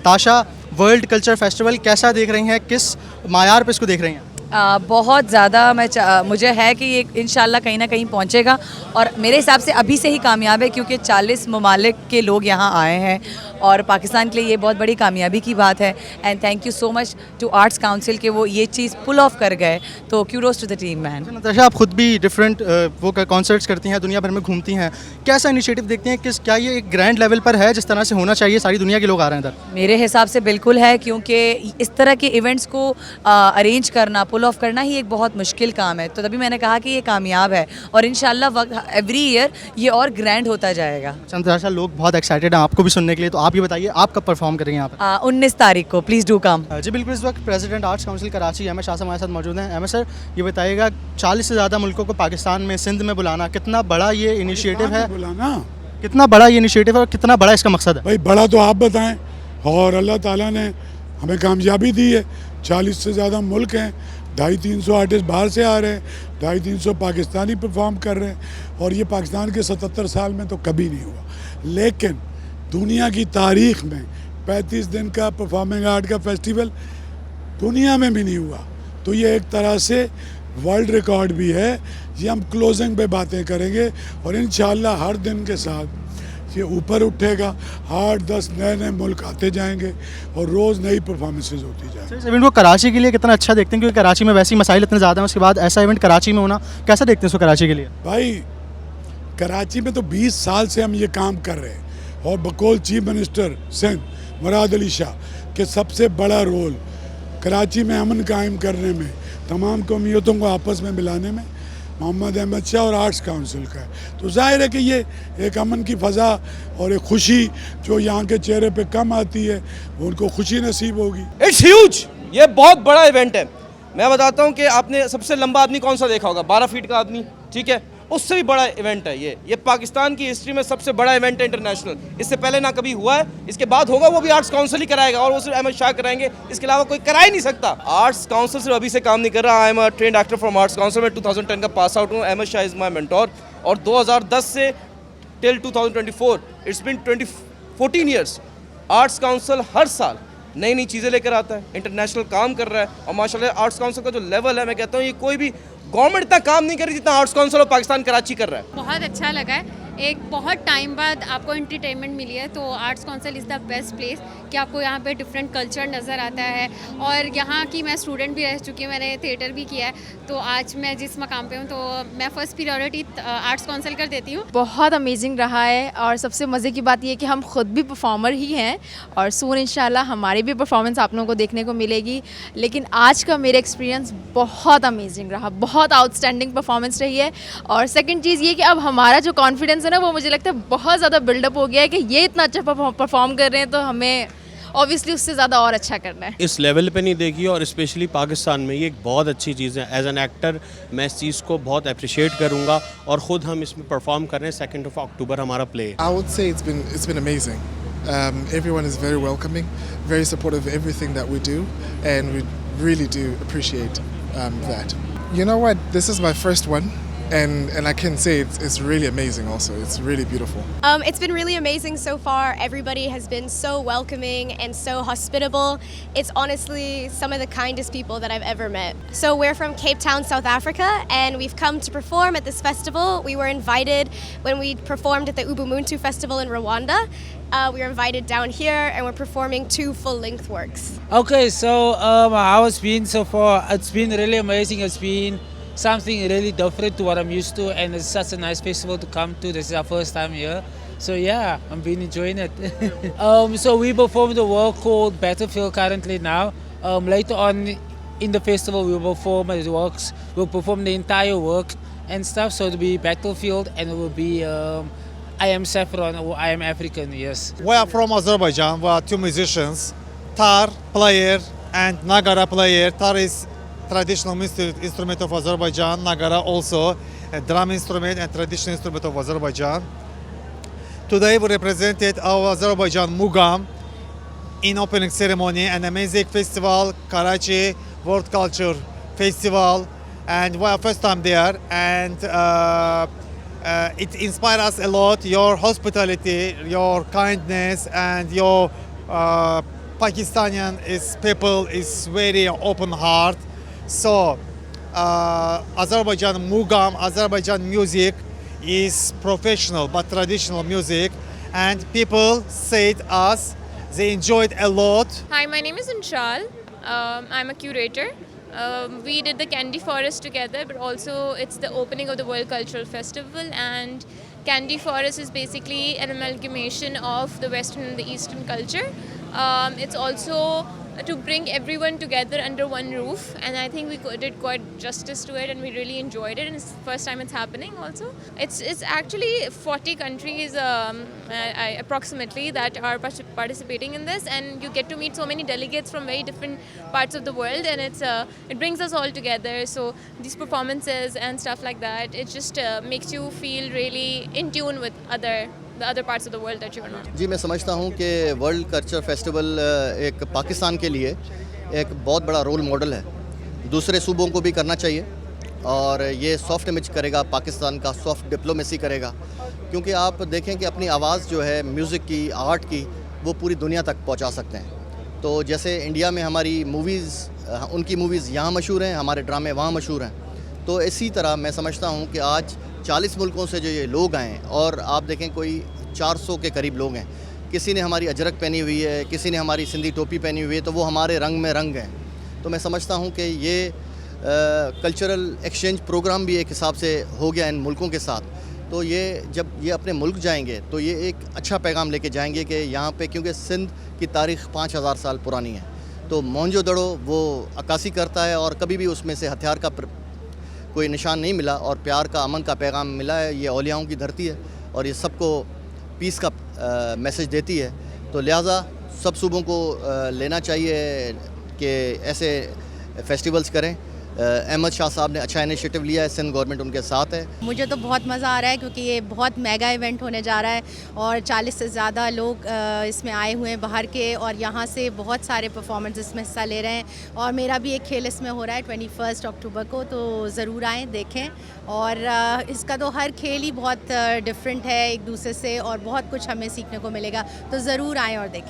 Natasha world culture festival कैसा देख रही हैं, किस मायार पे इसको देख रही हैं? बहुत ज़्यादा मुझे है कि ये इंशाल्लाह कहीं ना कहीं पहुंचेगा और मेरे हिसाब से अभी से ही कामयाब है क्योंकि 40 ममालिक के लोग यहाँ आए हैं और पाकिस्तान के लिए ये बहुत बड़ी कामयाबी की बात है। And thank you so much to Arts Council के वो ये चीज़ पुल ऑफ कर गए, तो kudos to the team man. Natasha, आप खुद भी डिफरेंट वो कॉन्सर्ट्स करती हैं, दुनिया भर में घूमती हैं, कैसा इनिशिएटिव देखते हैं, किस क्या ये एक ग्रैंड लेवल पर है जिस तरह से होना चाहिए, सारी दुनिया के लोग आ रहे हैं इधर? मेरे हिसाब से बिल्कुल है क्योंकि इस तरह के इवेंट्स को अरेंज करना, पुल ऑफ करना ही एक बहुत मुश्किल काम है, तो तभी मैंने कहा कि ये कामयाब है और इंशाल्लाह वक्त एवरी ईयर ये और ग्रैंड होता जाएगा। नताशा, लोग बहुत एक्साइटेड हैं आपको भी सुनने के लिए, तो आप ये बताइए आप कब परफॉर्म करेंगे यहाँ पर? 19 तारीख को, प्लीज़ डू कम। जी बिल्कुल, इस वक्त president Arts Council Karachi Ahmad Shah हमारे साथ मौजूद हैं। अहमद सर, ये बताइएगा 40 से ज़्यादा मुल्कों को पाकिस्तान में सिंध में बुलाना कितना बड़ा ये इनिशिएटिव है? बुलाना कितना बड़ा ये इनिशिएटिव है और कितना बड़ा इसका मकसद है? भाई बड़ा तो आप बताएं, और अल्लाह ताला ने हमें कामयाबी दी है। 40 से ज़्यादा मुल्क हैं, 250-300 आर्टिस्ट बाहर से आ रहे हैं, 250-300 पाकिस्तानी परफॉर्म कर रहे हैं और ये पाकिस्तान के 77 साल में तो कभी नहीं हुआ। लेकिन दुनिया की तारीख में 35 दिन का परफॉर्मिंग आर्ट का फेस्टिवल दुनिया में भी नहीं हुआ, तो ये एक तरह से वर्ल्ड रिकॉर्ड भी है। ये हम क्लोजिंग पे बातें करेंगे और इंशाल्लाह हर दिन के साथ ये ऊपर उठेगा, 8-10 नए मुल्क आते जाएंगे और रोज़ नई परफॉर्मेंसेज होती जाएंगी। इस इवेंट को कराची के लिए कितना अच्छा देखते हैं, क्योंकि कराची में वैसे ही मसाइल इतने ज़्यादा हैं, उसके बाद ऐसा इवेंट कराची में होना कैसा देखते हैं इसको कराची के लिए? भाई कराची में तो 20 साल से हम ये काम कर रहे हैं और बकौल चीफ मिनिस्टर सिंध मुराद अली शाह के सबसे बड़ा रोल कराची में अमन कायम करने में, तमाम कौमियतों को आपस में मिलाने में मोहम्मद अहमद शाह और आर्ट्स काउंसिल का है। तो जाहिर है कि ये एक अमन की फ़ज़ा और एक खुशी जो यहाँ के चेहरे पे कम आती है, उनको खुशी नसीब होगी। इट्स ह्यूज, ये बहुत बड़ा इवेंट है। मैं बताता हूँ कि आपने सबसे लंबा आदमी कौन सा देखा होगा? 12 फीट का आदमी, ठीक है, उससे भी बड़ा इवेंट है ये पाकिस्तान की हिस्ट्री में सबसे बड़ा इवेंट है इंटरनेशनल। इससे पहले ना कभी हुआ है, इसके बाद होगा वो भी आर्ट्स काउंसिल ही कराएगा और वो सिर्फ अहमद शाह कराएंगे, इसके अलावा कोई करा ही नहीं सकता। आर्ट्स काउंसिल सिर्फ अभी से काम नहीं कर रहा। I am a trained actor from arts council में 2010 का पास आउट हूँ। Ahmad Shah is my mentor और 2010 से till 2024 it's been 14 years arts council हर साल नई नई चीज़ें लेकर आता है, इंटरनेशनल काम कर रहा है और माशाल्लाह आर्ट्स काउंसिल का जो लेवल है, मैं कहता हूँ ये कोई भी गवर्नमेंट इतना काम नहीं कर रही जितना arts council of Pakistan Karachi कर रहा है। बहुत अच्छा लगा है, एक बहुत टाइम बाद आपको एंटरटेनमेंट मिली है, तो arts council is the best place कि आपको यहाँ पे डिफरेंट कल्चर नज़र आता है। और यहाँ की मैं स्टूडेंट भी रह चुकी हूँ, मैंने थिएटर भी किया है, तो आज मैं जिस मकाम पे हूँ तो मैं फ़र्स्ट प्रायोरिटी आर्ट्स काउंसिल कर देती हूँ। बहुत अमेजिंग रहा है और सबसे मज़े की बात यह कि हम खुद भी परफॉर्मर ही हैं और सून इंशाल्लाह हमारी भी परफॉर्मेंस आप लोगों को देखने को मिलेगी। लेकिन आज का मेरा एक्सपीरियंस बहुत अमेजिंग रहा, बहुत आउटस्टैंडिंग परफॉर्मेंस रही है। और सेकंड चीज़ ये कि अब हमारा जो कॉन्फिडेंस है ना, वो मुझे लगता है बहुत ज़्यादा बिल्डअप हो गया है कि ये इतना अच्छा परफॉर्म कर रहे हैं, तो हमें ऑब्वियसली उससे ज़्यादा और अच्छा करना है। इस लेवल पे नहीं देखी और स्पेशली पाकिस्तान में ये एक बहुत अच्छी चीज़ है। एज एन एक्टर मैं इस चीज़ को बहुत अप्रिशिएट करूँगा और ख़ुद हम इसमें परफॉर्म कर रहे हैं। 2 अक्टूबर हमारा play. I would say it's been amazing. Everyone is very welcoming, very supportive of everything that we do, and we really do appreciate that. You know what? This is my first one. And I can say it's really amazing also. It's really beautiful. It's been really amazing so far. Everybody has been so welcoming and so hospitable. It's honestly some of the kindest people that I've ever met. So we're from Cape Town, South Africa, and we've come to perform at this festival. We were invited when we performed at the Ubuntu Festival in Rwanda. We were invited down here and we're performing 2 full-length works. Okay, so how it's been so far? It's been really amazing. It's been something really different to what I'm used to, and it's such a nice festival to come to. This is our first time here, so yeah, I'm been enjoying it. So we performed a work called Battlefield currently now. Later on in the festival we'll perform the works. We'll perform the entire work and stuff. So it'll be Battlefield and it will be I Am Saffron or I Am African. Yes. We are from Azerbaijan. We are 2 musicians, tar player and nagara player. Tar is traditional instrument of Azerbaijan. Nagara also a drum instrument and traditional instrument of Azerbaijan. Today we represented our Azerbaijan Mugam in opening ceremony and amazing festival, Karachi World Culture Festival, and we are first time there, and it inspired us a lot. Your hospitality, your kindness, and your Pakistani people is very open heart. So Azerbaijan Mugam, Azerbaijan music is professional but traditional music, and people said us they enjoyed a lot. Hi, my name is Anshal. I'm a curator. We did the Candy Forest together, but also it's the opening of the World Cultural Festival, and Candy Forest is basically an amalgamation of the Western and the Eastern culture. It's also to bring everyone together under one roof, and I think we did quite justice to it, and we really enjoyed it, and it's the first time it's happening also. It's actually 40 countries approximately that are participating in this, and you get to meet so many delegates from very different parts of the world, and it brings us all together. So these performances and stuff like that, it just makes you feel really in tune with the other parts of the world that you are not. जी मैं समझता हूँ कि world culture festival एक पाकिस्तान के लिए एक बहुत बड़ा रोल मॉडल है। दूसरे सूबों को भी करना चाहिए, और ये सॉफ्ट इमेज करेगा, पाकिस्तान का सॉफ्ट डिप्लोमेसी करेगा, क्योंकि आप देखें कि अपनी आवाज़ जो है म्यूज़िक की, आर्ट की, वो पूरी दुनिया तक पहुँचा सकते हैं। तो जैसे इंडिया में हमारी मूवीज़, उनकी मूवीज़ यहाँ मशहूर हैं, हमारे ड्रामे वहाँ मशहूर हैं, तो इसी तरह मैं समझता हूँ कि आज 40 मुल्कों से जो ये लोग आए, और आप देखें कोई 400 के करीब लोग हैं, किसी ने हमारी अजरक पहनी हुई है, किसी ने हमारी सिंधी टोपी पहनी हुई है, तो वो हमारे रंग में रंग हैं। तो मैं समझता हूँ कि ये कल्चरल एक्सचेंज प्रोग्राम भी एक हिसाब से हो गया इन मुल्कों के साथ। तो ये जब ये अपने मुल्क जाएंगे तो ये एक अच्छा पैगाम लेके जाएंगे कि यहाँ पे, क्योंकि सिंध की तारीख़ 5000 साल पुरानी है, तो मोहनजोदड़ो वो अक्कासी करता है, और कभी भी उसमें से हथियार का कोई निशान नहीं मिला, और प्यार का, अमन का पैगाम मिला है। ये औलियाओं की धरती है, और ये सबको पीस का मैसेज देती है। तो लिहाजा सब सूबों को लेना चाहिए कि ऐसे फेस्टिवल्स करें। अहमद शाह साहब ने अच्छा इनिशिएटिव लिया है, सिंध गवर्नमेंट उनके साथ है। मुझे तो बहुत मज़ा आ रहा है, क्योंकि ये बहुत मेगा इवेंट होने जा रहा है, और 40 से ज़्यादा लोग इसमें आए हुए हैं बाहर के, और यहाँ से बहुत सारे परफॉर्मेंस इसमें हिस्सा ले रहे हैं। और मेरा भी एक खेल इसमें हो रहा है 21 अक्टूबर को, तो ज़रूर आएँ, देखें। और इसका तो हर खेल ही बहुत डिफरेंट है एक दूसरे से, और बहुत कुछ हमें सीखने को मिलेगा, तो ज़रूर आएँ और देखें।